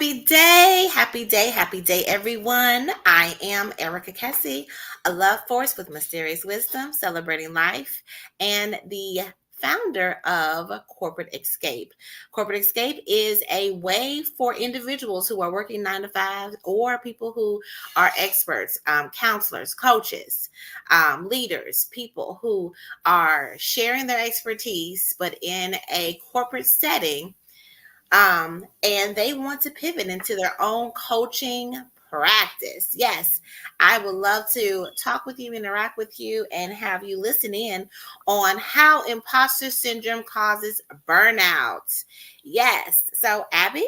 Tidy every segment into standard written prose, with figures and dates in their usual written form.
happy day, everyone. I am Erica Kesse, a love force with mysterious wisdom, celebrating life, and the founder of Corporate Escape. Corporate Escape is a way for individuals who are working 9 to 5 or people who are experts, counselors, coaches, leaders, people who are sharing their expertise, but in a corporate setting, and they want to pivot into their own coaching practice. Yes, I would love to talk with you, interact with you, and have you listen in on how imposter syndrome causes burnout. Yes. So, Abby?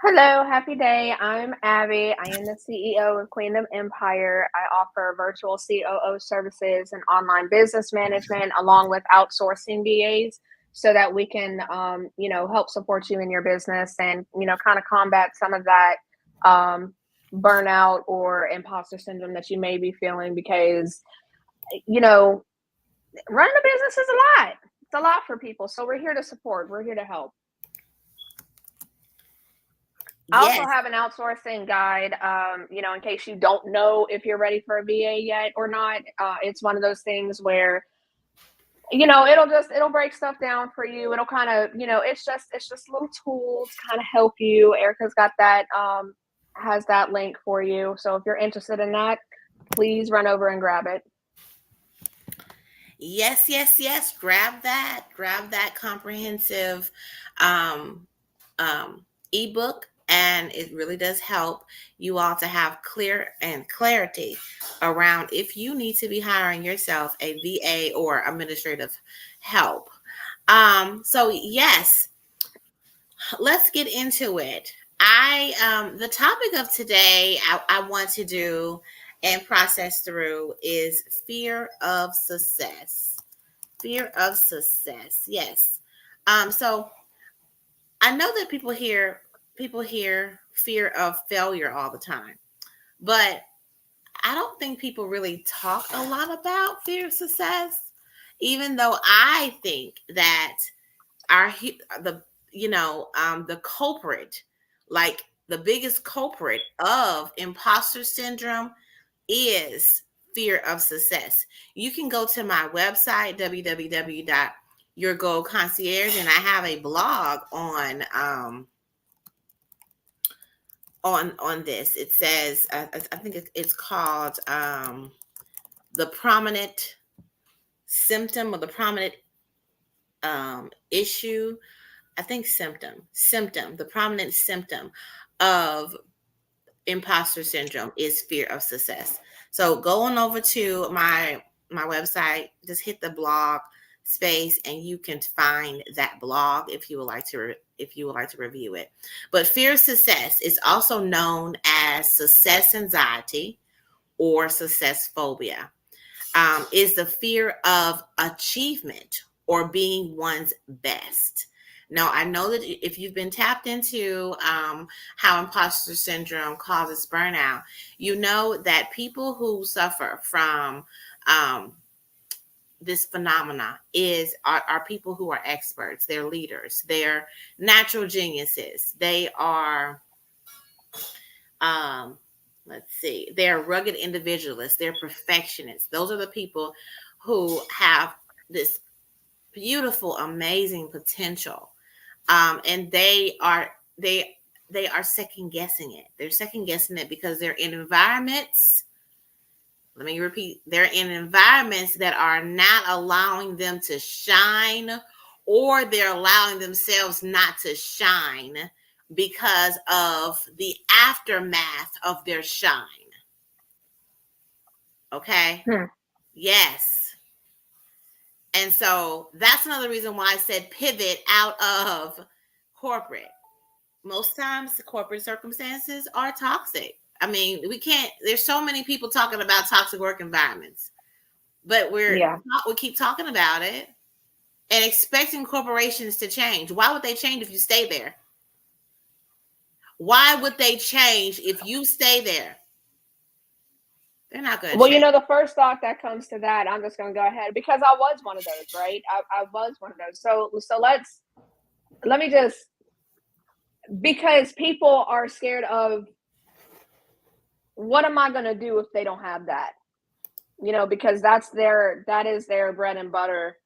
Hello, happy day. I'm Abby. I am the CEO of Queendom Empire. I offer virtual COO services and online business management along with outsourcing VAs so that we can, help support you in your business and, kind of combat some of that burnout or imposter syndrome that you may be feeling because, running a business is a lot. It's a lot for people. So we're here to support, we're here to help. I also Yes. have an outsourcing guide, in case you don't know if you're ready for a VA yet or not. It's one of those things where, it'll break stuff down for you. It'll kind of, it's just little tools to kind of help you. Erica's got that, has that link for you. So if you're interested in that, please run over and grab it. Yes. Grab that comprehensive um, ebook, and it really does help you all to have clarity around if you need to be hiring yourself a VA or administrative help. So yes, let's get into it. The topic of today I want to do and process through is fear of success. Fear of success. Yes. So I know that people hear fear of failure all the time, but I don't think people really talk a lot about fear of success. Even though I think that our the the culprit, like the biggest culprit of imposter syndrome, is fear of success. You can go to my website Your Goal Concierge, and I have a blog on this. It says I think it's called the prominent symptom or the prominent issue. I think symptom. The prominent symptom of imposter syndrome is fear of success. So going over to my website, just hit the blog space and you can find that blog if you would like to review it. But fear of success is also known as success anxiety or success phobia. Is the fear of achievement or being one's best. Now, I know that if you've been tapped into how imposter syndrome causes burnout, you know that people who suffer from this phenomena are people who are experts, they're leaders, they're natural geniuses, they are let's see, they're rugged individualists, they're perfectionists. Those are the people who have this beautiful, amazing potential, and they are second guessing it. They're second guessing it because they're in environments. Let me repeat: they're in environments that are not allowing them to shine, or they're allowing themselves not to shine because of the aftermath of their shine. Okay. Hmm. Yes. And so that's another reason why I said pivot out of corporate. Most times, the corporate circumstances are toxic. I mean, there's so many people talking about toxic work environments, but we Yeah. keep talking about it and expecting corporations to change. Why would they change if you stay there? Why would they change if you stay there? They're not going to Well, change. the first thought that comes to that, I'm just going to go ahead because I was one of those, right? I was one of those. So let me just because people are scared of, what am I going to do if they don't have that? Because that is their bread and butter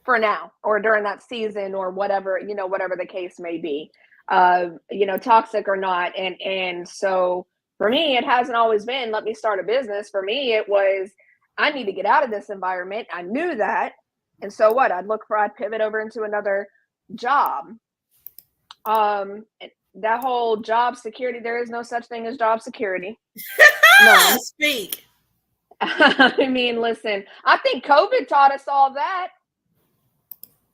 for now, or during that season, or whatever, whatever the case may be, toxic or not. And so for me, it hasn't always been, let me start a business. For me, it was, I need to get out of this environment. I knew that. And so what? I'd pivot over into another job. That whole job security, there is no such thing as job security. No. Speak. I mean, listen, I think COVID taught us all that.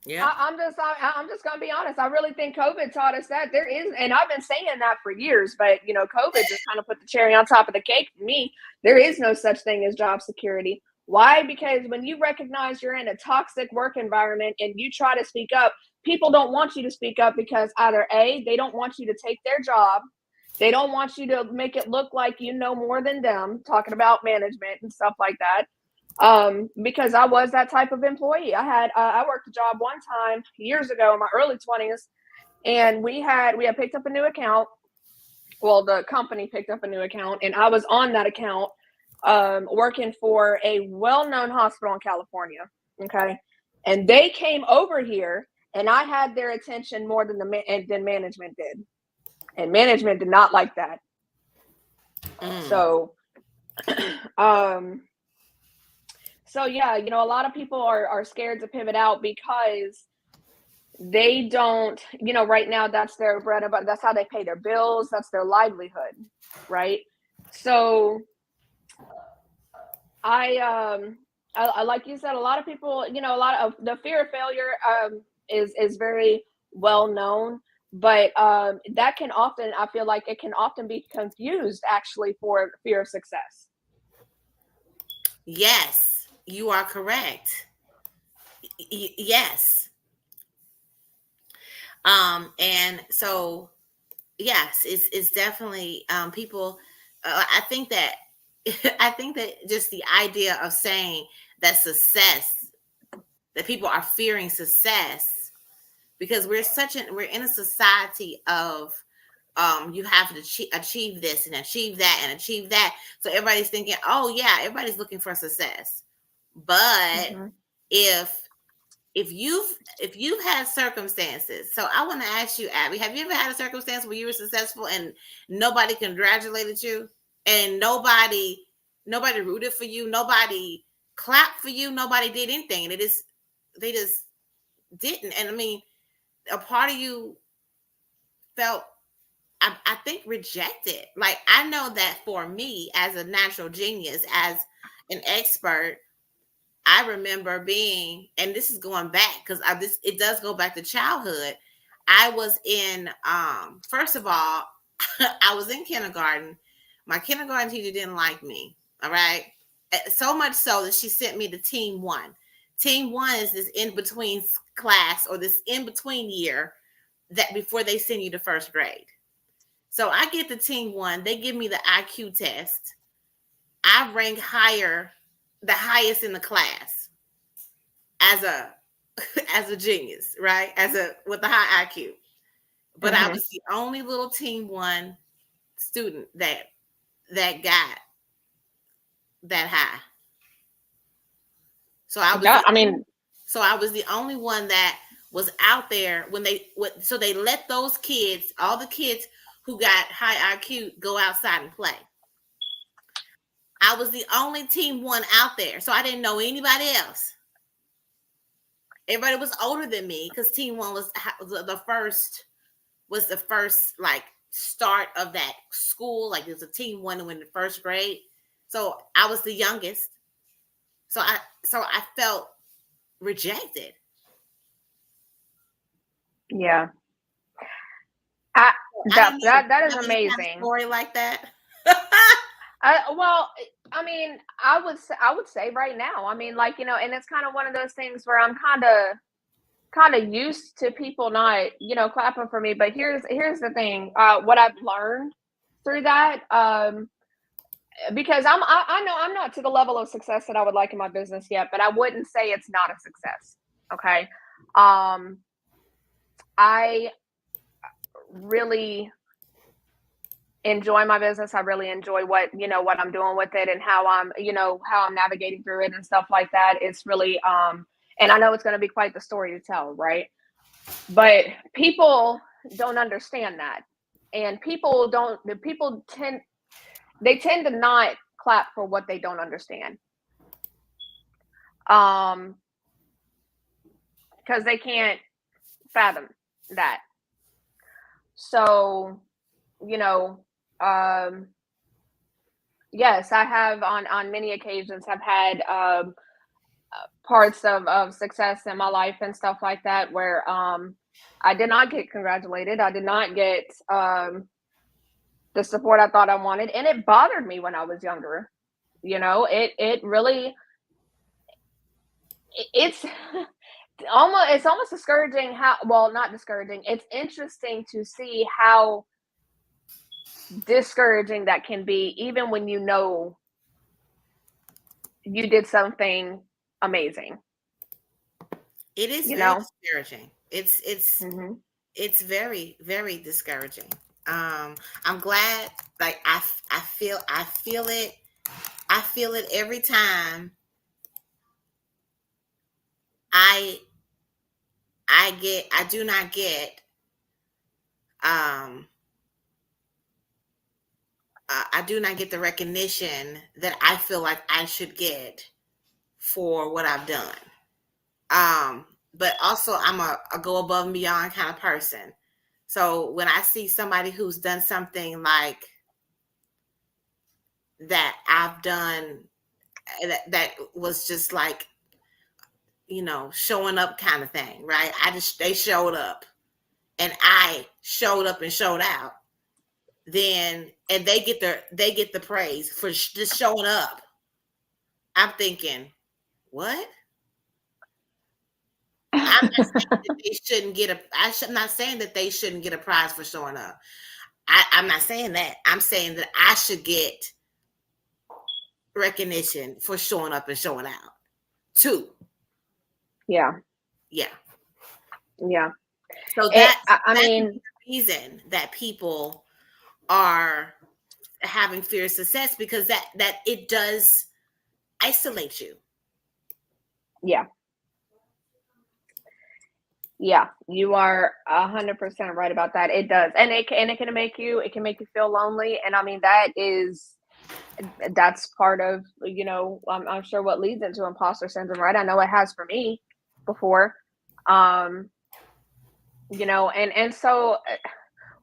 Yeah. I'm just gonna be honest. I really think COVID taught us that there is, and I've been saying that for years, but COVID just kind of put the cherry on top of the cake for me. There is no such thing as job security. Why? Because when you recognize you're in a toxic work environment and you try to speak up, people don't want you to speak up, because either A, they don't want you to take their job. They don't want you to make it look like you know more than them, talking about management and stuff like that. Because I was that type of employee. I worked a job one time years ago in my early 20s, and we had picked up a new account. Well, the company picked up a new account, and I was on that account, working for a well-known hospital in California. Okay. And they came over here, and I had their attention more than than management did. And management did not like that. So, so yeah, a lot of people are scared to pivot out because they don't, right now that's their bread and butter. That's how they pay their bills. That's their livelihood, right? So I like you said, a lot of people, a lot of the fear of failure is very well known. But that can often, I feel like it can often be confused actually for fear of success. Yes, you are correct. Yes. And so, yes, it's definitely people. I think that just the idea of saying that that people are fearing success, because we're in a society of you have to achieve this and achieve that and achieve that. So everybody's thinking, oh yeah, everybody's looking for success. But if you've had circumstances, so I want to ask you, Abby, have you ever had a circumstance where you were successful and nobody congratulated you, and nobody rooted for you, nobody clapped for you, nobody did anything, and they just didn't? And I mean, a part of you felt, I think, rejected. Like, I know that for me, as a natural genius, as an expert, I remember being, and this is going back because it does go back to childhood. I was in, first of all, I was in kindergarten. My kindergarten teacher didn't like me. All right. So much so that she sent me to Team 1. Team 1 is this in between class, or this in between year that before they send you to first grade. So I get to Team 1. They give me the IQ test. I rank higher, the highest in the class as a genius, right? With a high IQ. But I was the only little Team 1 student that got that high. So I was the only one that was out there so they let those kids, all the kids who got high IQ, go outside and play. I was the only Team 1 out there, so I didn't know anybody else. Everybody was older than me because Team 1 was the first like start of that school. Like, it was a Team 1 in the first grade, so I was the youngest. So I felt rejected. Yeah. That is amazing. Story like that. Well, I mean, I would say right now, I mean, like, and it's kind of one of those things where I'm kind of used to people not, clapping for me. But here's the thing, what I've learned through that, because I know I'm not to the level of success that I would like in my business yet, but I wouldn't say it's not a success. Okay. really enjoy my business. I really enjoy what I'm doing with it, and how I'm navigating through it and stuff like that. It's really and I know it's going to be quite the story to tell, right? But people don't understand that. And people tend to not clap for what they don't understand. Because they can't fathom that. So, you know, yes, I have on many occasions have had parts of success in my life and stuff like that where I did not get congratulated. I did not get the support I thought I wanted, and it bothered me when I was younger. It really it's almost discouraging how, well, not discouraging. It's interesting to see how discouraging that can be, even when you did something amazing. It is very discouraging. It's very, very discouraging. I'm glad, like I feel it. I feel it every time I do not get I do not get the recognition that I feel like I should get for what I've done. But also I'm a go above and beyond kind of person. So when I see somebody who's done something like that I've done, that was just like, showing up kind of thing, right? They showed up and I showed up and showed out. And they get the praise for just showing up. I'm thinking, what? I'm not saying that they shouldn't get I'm not saying that they shouldn't get a prize for showing up. I'm not saying that. I'm saying that I should get recognition for showing up and showing out too. Yeah. Yeah. Yeah. So that's the reason that people are having fear of success, because that it does isolate you. Yeah. Yeah, you are 100% right about that. It does. And it can make you feel lonely. And I mean, that's part of, I'm sure what leads into imposter syndrome, right? I know it has for me before. And so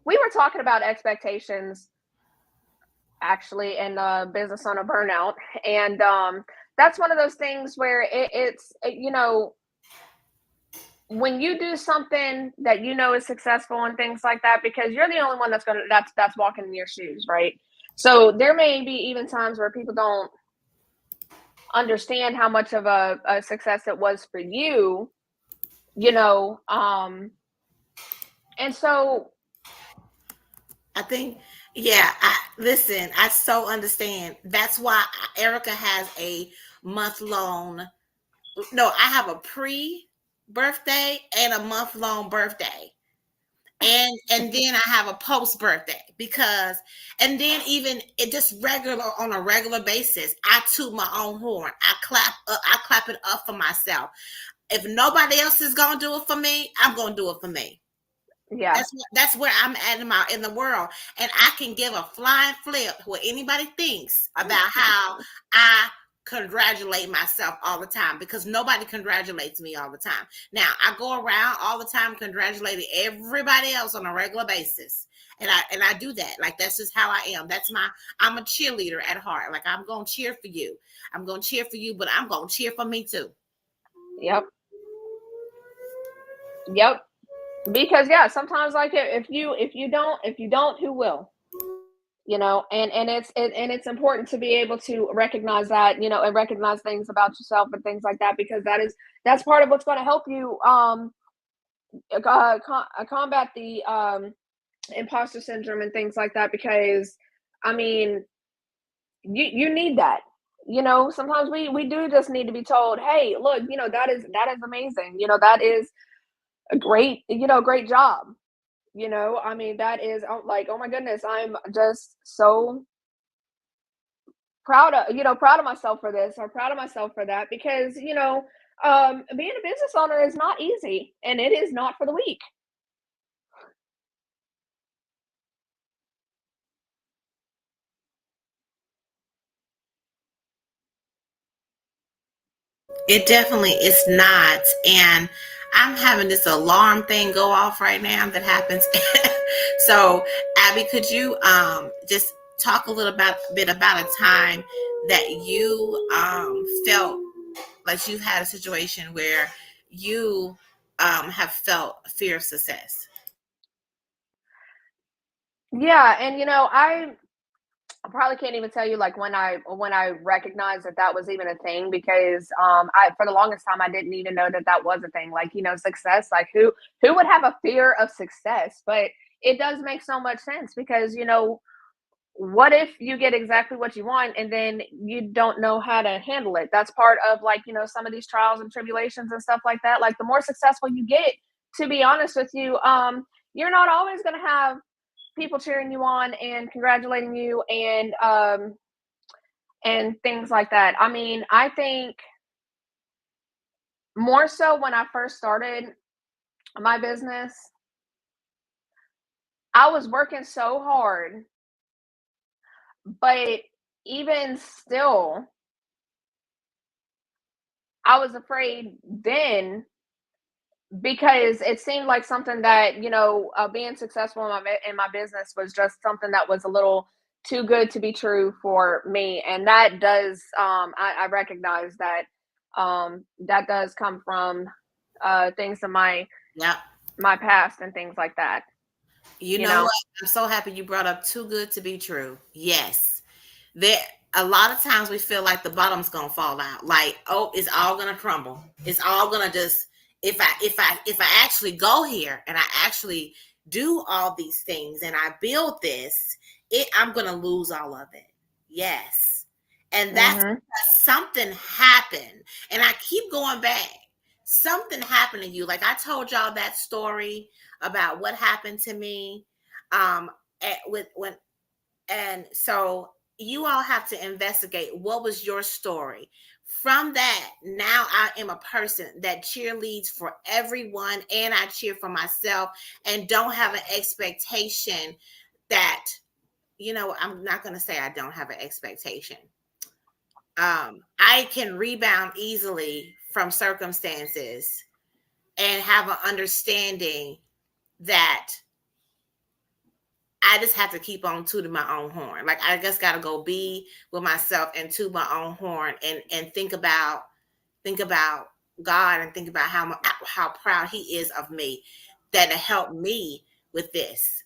we were talking about expectations actually in Business on a Burnout. And that's one of those things where it's when you do something that is successful and things like that, because you're the only one that's walking in your shoes, right? So there may be even times where people don't understand how much of a success it was for you, and so I think, yeah, listen, I so understand. That's why Erica has a month-long, no, I have a pre-birthday and a month-long birthday. And then I have a post birthday, and then even it just on a regular basis, I toot my own horn. I clap it up for myself. If nobody else is gonna do it for me, I'm gonna do it for me. Yeah, that's where I'm at in the world, and I can give a flying flip what anybody thinks about how I congratulate myself all the time, because nobody congratulates me all the time. Now I go around all the time congratulating everybody else on a regular basis, and I do that. Like, that's just how I am. I'm a cheerleader at heart. Like, I'm gonna cheer for you. I'm gonna cheer for you, but I'm gonna cheer for me too. Yep. Because sometimes, like, if you don't, who will? And it's important to be able to recognize that, and recognize things about yourself and things like that, because that's part of what's going to help you combat the imposter syndrome and things like that. Because I mean, you need that. Sometimes we do just need to be told, hey, look, that is amazing. That is a great job. I mean, that is like, oh my goodness, I'm just so proud of myself for this, or proud of myself for that, because being a business owner is not easy, and it is not for the weak. It definitely is not. And I'm having this alarm thing go off right now that happens. So, Abby, could you just talk a little bit about a time that you felt like you've had a situation where you have felt fear of success? Yeah, and I probably can't even tell you like when I recognized that that was even a thing, because I for the longest time I didn't even know that that was a thing. Like, success, like who would have a fear of success? But it does make so much sense, because what if you get exactly what you want and then you don't know how to handle it? That's part of, like, some of these trials and tribulations and stuff like that. Like, the more successful you get, to be honest with you, you're not always going to have people cheering you on and congratulating you, and things like that. I mean, I think more so when I first started my business, I was working so hard, but even still, I was afraid then, because it seemed like something that, being successful in my business was just something that was a little too good to be true for me. And that does, I recognize that, that does come from things in Yep. my past and things like that. You You know know. what? I'm so happy you brought up too good to be true. Yes. There a lot of times we feel like the bottom's gonna fall out. Like, oh, it's all gonna crumble. It's all gonna just if I actually go here and I actually do all these things and I build this, I'm gonna lose all of it. Yes. And that's Hmm. because something happened. And I keep going back. Something happened to you. Like I told y'all that story about what happened to me with when and so you all have to investigate what was your story. From that, now I am a person that cheerleads for everyone and I cheer for myself and don't have an expectation that, I'm not going to say I don't have an expectation. I can rebound easily from circumstances and have an understanding that I just have to keep on tooting my own horn. Like I just got to go be with myself and toot my own horn and think about God and think about how proud He is of me, that to help me with this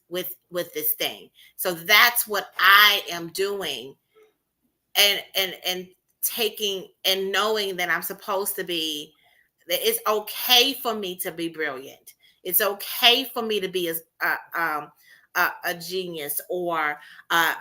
thing. So that's what I am doing, and taking and knowing that I'm supposed to be. That it's okay for me to be brilliant. It's okay for me to be a genius or a,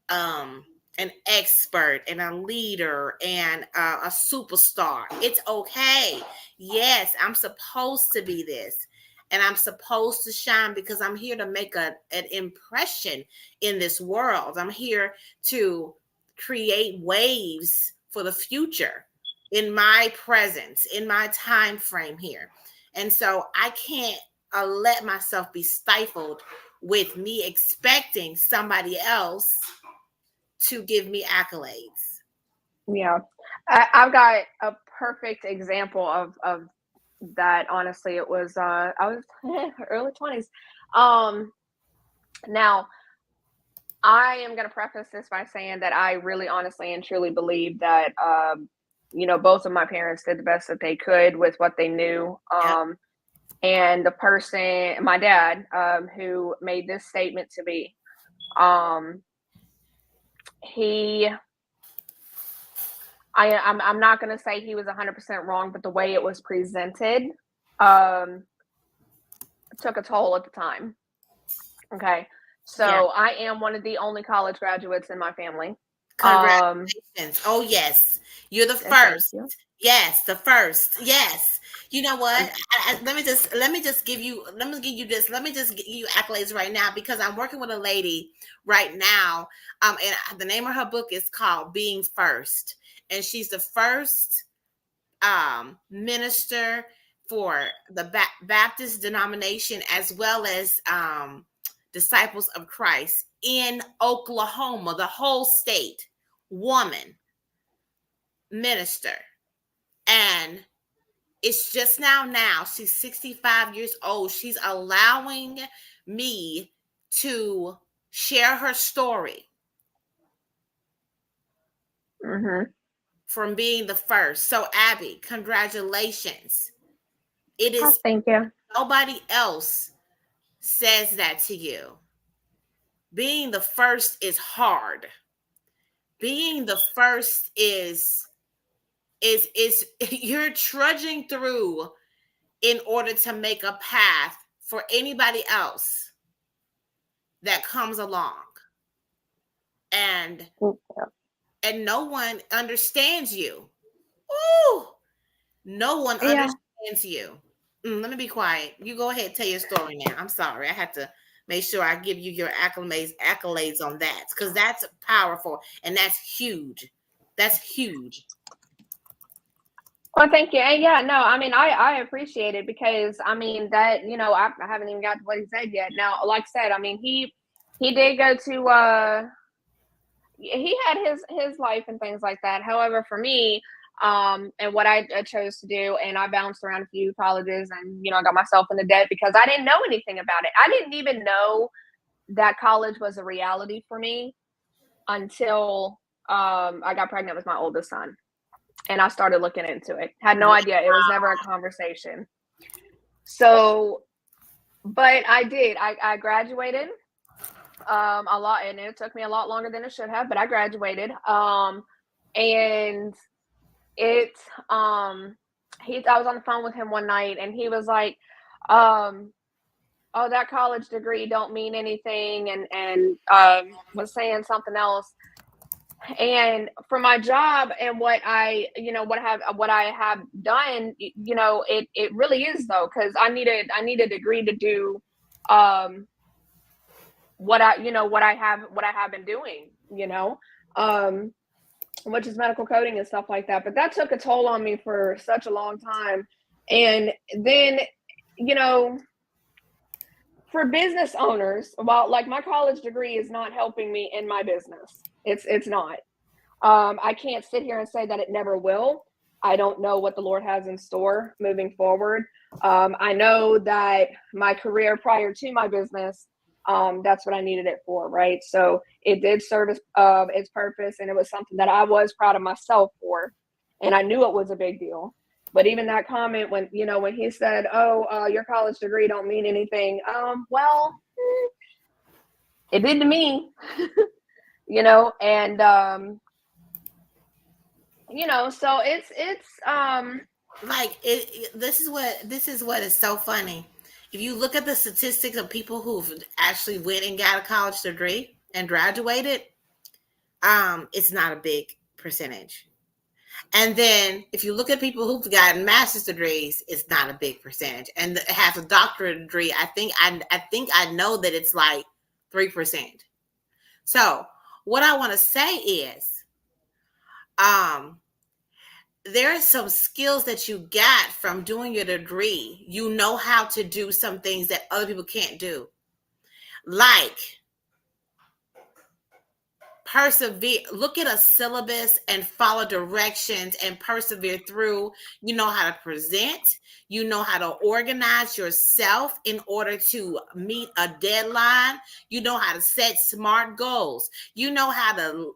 um, an expert and a leader and a superstar. It's okay. Yes, I'm supposed to be this. And I'm supposed to shine because I'm here to make an impression in this world. I'm here to create waves for the future in my presence, in my time frame here. And so I can't let myself be stifled with me expecting somebody else to give me accolades. Yeah, I've got a perfect example of that. Honestly, it was I was early 20s. Um, Now, I am going to preface this by saying that I really, honestly, and truly believe that, both of my parents did the best that they could with what they knew. Yep. And the person, my dad, who made this statement to me, um, he, I'm not going to say he was 100% wrong, but the way it was presented, um, took a toll at the time. Okay. Yeah. So I am one of the only college graduates in my family. Um, Congratulations. Oh, yes. You're the thank first. you. Yes, the first. Yes. You know what? Let me just give you accolades right now because I'm working with a lady right now. And the name of her book is called Being First. And she's the first minister for the Baptist denomination as well as Disciples of Christ in Oklahoma, the whole state, woman minister. And it's just now she's 65 years old. She's allowing me to share her story from being the first. So Abby, congratulations. It Oh, is thank you. nobody else says that to you. Being the first is hard. Being the first is you're trudging through in order to make a path for anybody else that comes along. And no one understands you. Ooh, no one Yeah. understands you. Let me be quiet. You go ahead, tell your story now. I'm sorry. I had to make sure I give you your accolades on that because that's powerful and that's huge. That's huge. Well, thank you. And yeah, no, I mean, I appreciate it because I mean that, you know, I haven't even got to what he said yet. Now, like I said, I mean, he did go to he had his life and things like that. However, for me, and what I chose to do, and I bounced around a few colleges, and you know, I got myself into debt because I didn't know anything about it. I didn't even know that college was a reality for me until I got pregnant with my oldest son, and I started looking into it. Had no idea. It was never a conversation. So, but I did. I graduated a lot, and it took me a lot longer than it should have, but I graduated. And it I was on the phone with him one night, and he was like, "Oh, that college degree don't mean anything," and was saying something else. And for my job and what I, you know, what I have done, you know, it really is though, because I need a degree to do what I have been doing, you know, which is medical coding and stuff like that. But that took a toll on me for such a long time. And then, you know, for business owners, well, like my college degree is not helping me in my business. It's not. I can't sit here and say that it never will. I don't know what the Lord has in store moving forward. I know that my career prior to my business, that's what I needed it for, right? So it did serve its purpose, and it was something that I was proud of myself for, and I knew it was a big deal. But even that comment when, you know, when he said, "Oh, your college degree don't mean anything," well, it did to me, you know, and you know, so it's Like this is what is so funny. If you look at the statistics of people who've actually went and got a college degree and graduated, it's not a big percentage. And then if you look at people who've gotten master's degrees, it's not a big percentage. And has a doctorate degree, I think I know that it's like 3%. So what I want to say is, there are some skills that you got from doing your degree. You know how to do some things that other people can't do. Like persevere, look at a syllabus and follow directions and persevere through. You know how to present, you know how to organize yourself in order to meet a deadline, you know how to set smart goals, you know how to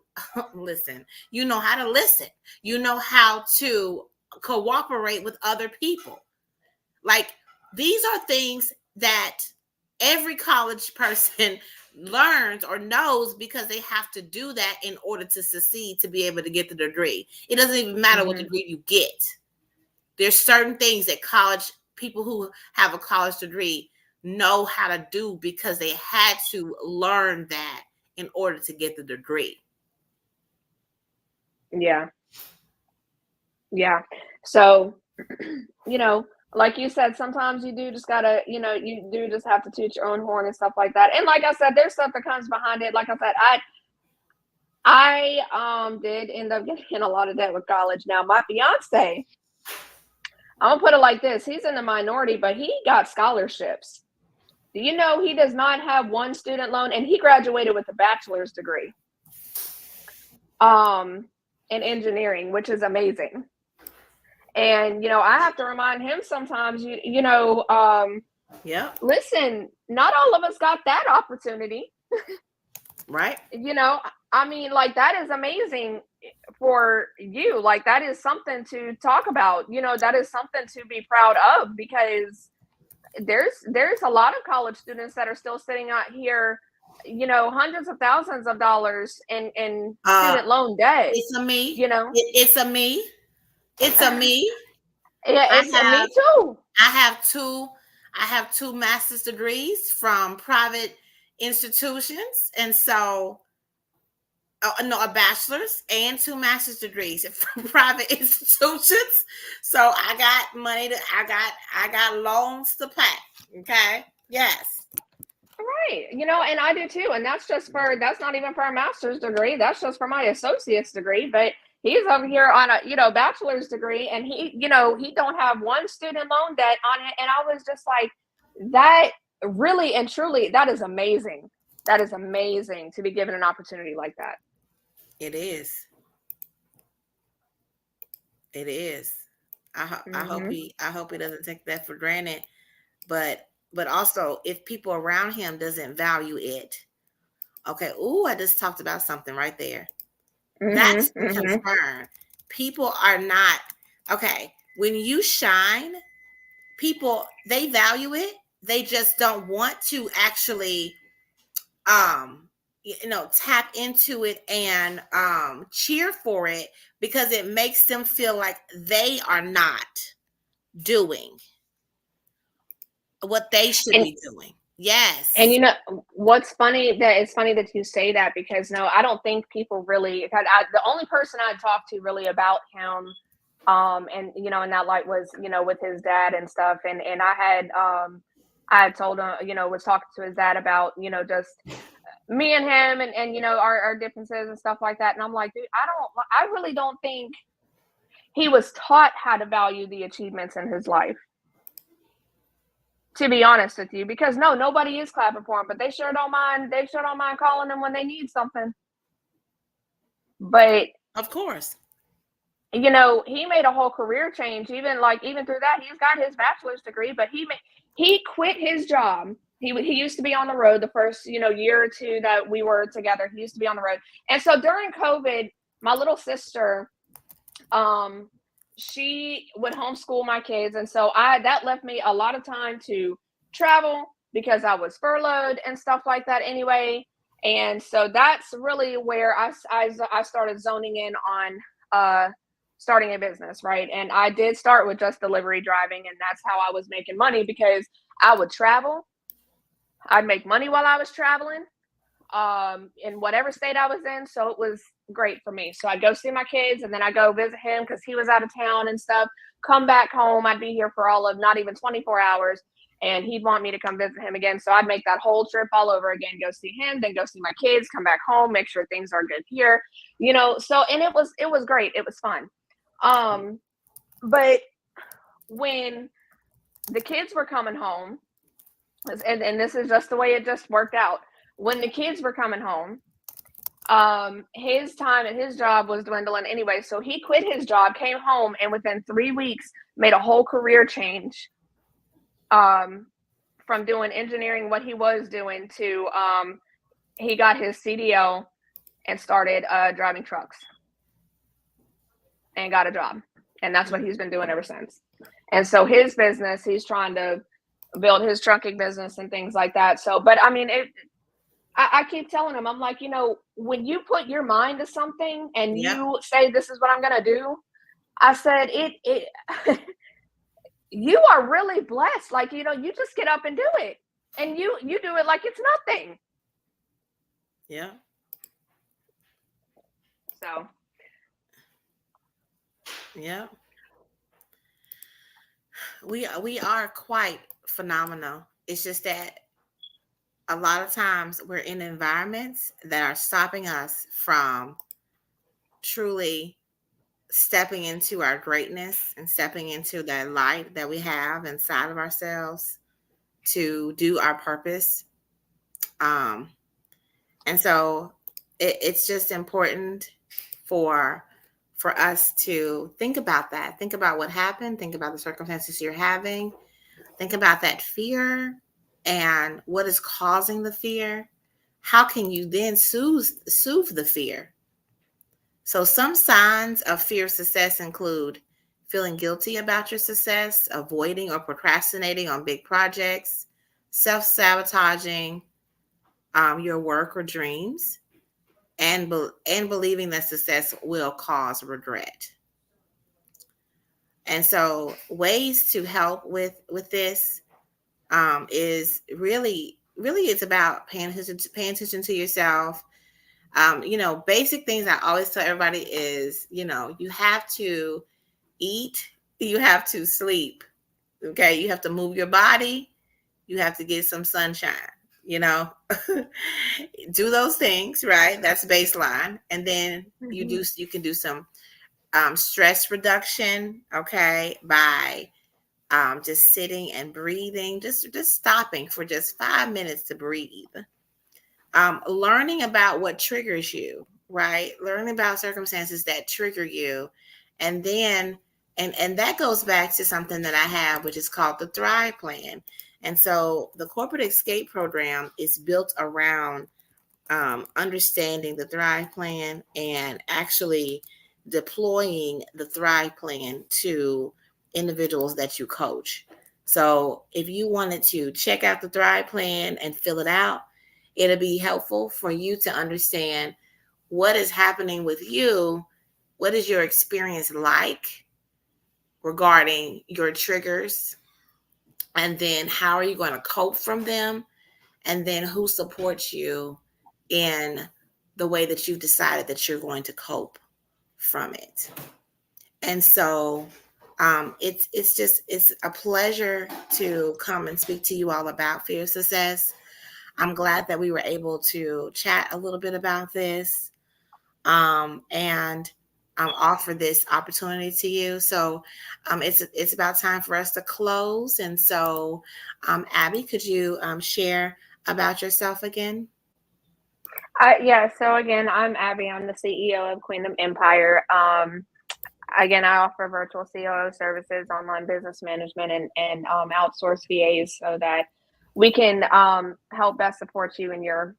listen, you know how to listen, you know how to cooperate with other people. Like, these are things that every college person learns or knows because they have to do that in order to succeed, to be able to get the degree. It doesn't even matter what degree you get. There's certain things that college people who have a college degree know how to do because they had to learn that in order to get the degree. Yeah. Yeah. So, like you said, sometimes you do just gotta, you do just have to toot your own horn and stuff like that. And like I said, there's stuff that comes behind it. Like I said, I did end up getting in a lot of debt with college. Now, my fiance, I'm gonna put it like this: he's in the minority, but he got scholarships. Do you know he does not have one student loan, and he graduated with a bachelor's degree, in engineering, which is amazing. And I have to remind him sometimes, Yep. listen, not all of us got that opportunity. Right. I mean, like, that is amazing for you. Like, that is something to talk about. That is something to be proud of, because there's a lot of college students that are still sitting out here, hundreds of thousands of dollars in student loan debt. It's a me. You know, It's a me. It's a me. yeah, I it's me have too. I have two master's degrees from private institutions, and so no, a bachelor's and two master's degrees from private institutions. So I got money I got loans to pay. Okay. Yes. Right. And I do too. And that's not even for a master's degree. That's just for my associate's degree. But he's over here on a, bachelor's degree, and he don't have one student loan debt on it. And I was just like, that really and truly, that is amazing. That is amazing to be given an opportunity like that. It is. It is. I hope he doesn't take that for granted. But also, if people around him doesn't value it, okay. Ooh, I just talked about something right there. That's the concern. People are not okay. When you shine, people, they value it. They just don't want to actually tap into it and cheer for it, because it makes them feel like they are not doing what they should be doing. Yes. And what's funny, that it's funny that you say that, because no, I don't think people really, the only person I talked to really about him, and in that light was, with his dad and stuff. And I had told him, was talking to his dad about, just me and him, and our differences and stuff like that. And I'm like, dude, I really don't think he was taught how to value the achievements in his life, to be honest with you, because nobody is clapping for him, but they sure don't mind calling him when they need something. But of course, he made a whole career change, even through that. He's got his bachelor's degree, but he quit his job. He used to be on the road the first, year or two that we were together. He used to be on the road. And so during COVID, my little sister, she would homeschool my kids. And so that left me a lot of time to travel, because I was furloughed and stuff like that anyway. And so that's really where I started zoning in on starting a business, right? And I did start with just delivery driving, and that's how I was making money, because I would travel. I'd make money while I was traveling, in whatever state I was in. So it was great for me. So I'd go see my kids, and then I go visit him because he was out of town and stuff. Come back home. I'd be here for all of not even 24 hours. And he'd want me to come visit him again. So I'd make that whole trip all over again, go see him, then go see my kids, come back home, make sure things are good here, So, and it was great. It was fun. But when the kids were coming home, and this is just the way it just worked out. When the kids were coming home, his time at his job was dwindling anyway. So he quit his job, came home, and within 3 weeks made a whole career change, from doing engineering, what he was doing, to he got his CDL and started driving trucks and got a job. And that's what he's been doing ever since. And so his business, he's trying to build his trucking business and things like that. So, but I mean, I keep telling him, I'm like, when you put your mind to something and you say, this is what I'm going to do, I said, you are really blessed. Like, you just get up and do it, and you do it like it's nothing. Yeah. So Yeah, we are quite phenomenal. It's just that a lot of times we're in environments that are stopping us from truly stepping into our greatness and stepping into that light that we have inside of ourselves to do our purpose. Um, and so it's just important for us to think about that. Think about what happened. Think about the circumstances you're having. Think about that fear and what is causing the fear. How can you then soothe the fear? So, some signs of fear of success include feeling guilty about your success, avoiding or procrastinating on big projects, self sabotaging your work or dreams, and believing that success will cause regret. And so, ways to help with this is really it's about paying attention to yourself. Basic things I always tell everybody is, you have to eat, you have to sleep. Okay, you have to move your body, you have to get some sunshine. You know, do those things, right? That's baseline, and then Mm-hmm. you can do some stress reduction. Okay, by just sitting and breathing, just stopping for just 5 minutes to breathe. Learning about what triggers you, right? Learning about circumstances that trigger you, and then and that goes back to something that I have, which is called the Thrive Plan. And so the corporate escape program is built around understanding the Thrive Plan and actually deploying the Thrive Plan to individuals that you coach. So if you wanted to check out the Thrive Plan and fill it out, it'll be helpful for you to understand what is happening with you. What is your experience like regarding your triggers? And then how are you going to cope from them? And then who supports you in the way that you've decided that you're going to cope from it. And so it's a pleasure to come and speak to you all about fear of success. I'm glad that we were able to chat a little bit about this, and offer this opportunity to you. So it's about time for us to close. And so, Abby, could you share about yourself again? Yeah, so again, I'm Abby. I'm the CEO of Queendom Empire. Again, I offer virtual COO services, online business management, and outsource VAs so that we can help best support you in your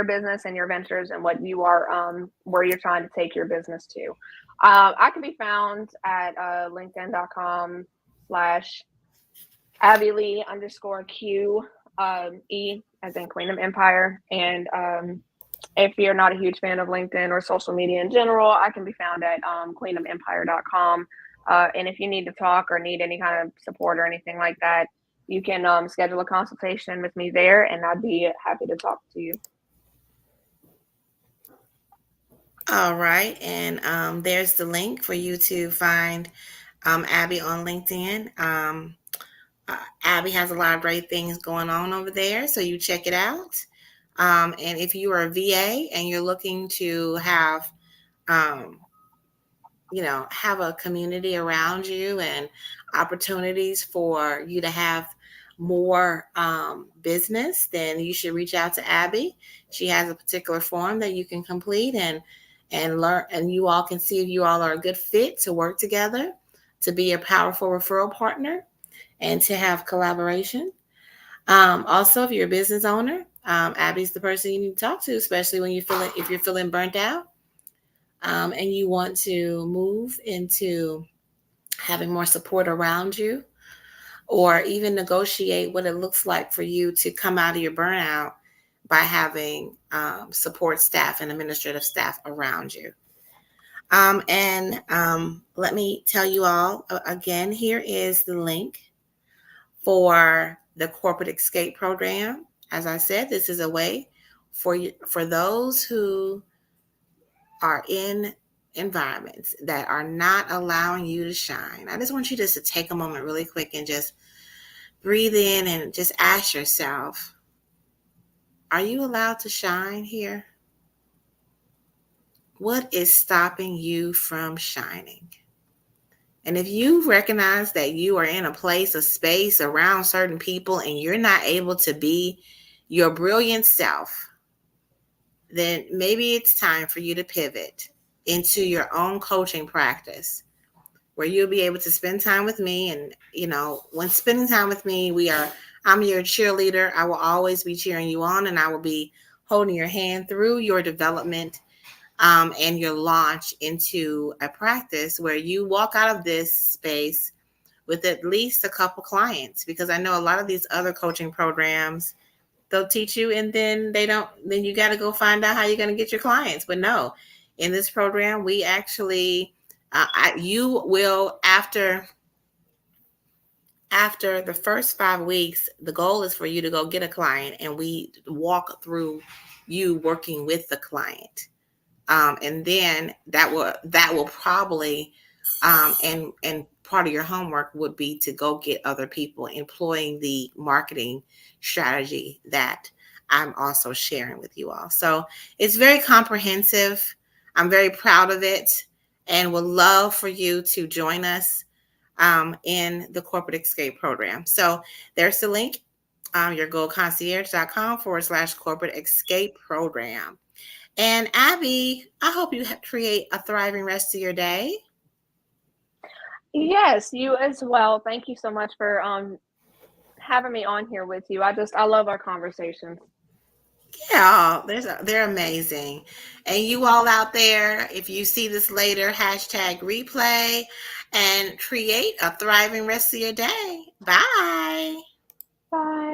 business and your ventures and what you are where you're trying to take your business to. I can be found at linkedin.com slash Abby Lee underscore Q E as in Queendom Empire. And if you're not a huge fan of LinkedIn or social media in general, I can be found at queendomempire.com. And if you need to talk or need any kind of support or anything like that, you can schedule a consultation with me there, and I'd be happy to talk to you. All right. And there's the link for you to find Abby on LinkedIn. Abby has a lot of great things going on over there, so you check it out. And if you are a VA and you're looking to um, have a community around you and opportunities for you to have more business, then you should reach out to Abby. She has a particular form that you can complete and learn, and you all can see if you all are a good fit to work together, to be a powerful referral partner, and to have collaboration. Also, if you're a business owner, Abby's the person you need to talk to, especially when if you're feeling burnt out, and you want to move into having more support around you, or even negotiate what it looks like for you to come out of your burnout by having support staff and administrative staff around you. And let me tell you all again, here is the link for the corporate escape program. As I said, this is a way for those who are in environments that are not allowing you to shine, I just want you just to take a moment really quick and just breathe in and just ask yourself, are you allowed to shine here? What is stopping you from shining? And if you recognize that you are in a place, a space around certain people, and you're not able to be your brilliant self, then maybe it's time for you to pivot into your own coaching practice where you'll be able to spend time with me. And, when spending time with me, I'm your cheerleader. I will always be cheering you on, and I will be holding your hand through your development and your launch into a practice where you walk out of this space with at least a couple clients. Because I know a lot of these other coaching programs, they'll teach you and then then you got to go find out how you're going to get your clients. But no, in this program, we actually, you will, after the first 5 weeks, the goal is for you to go get a client, and we walk through you working with the client. And then that will probably, and part of your homework would be to go get other people employing the marketing strategy that I'm also sharing with you all. So it's very comprehensive. I'm very proud of it, and would love for you to join us in the Corporate Escape program. So there's the link, yourgoalconcierge.com/corporate escape program. And Abby, I hope you create a thriving rest of your day. Yes, you as well. Thank you so much for having me on here with you. I love our conversations. Yeah, they're amazing. And you all out there, if you see this later, #replay and create a thriving rest of your day. Bye. Bye.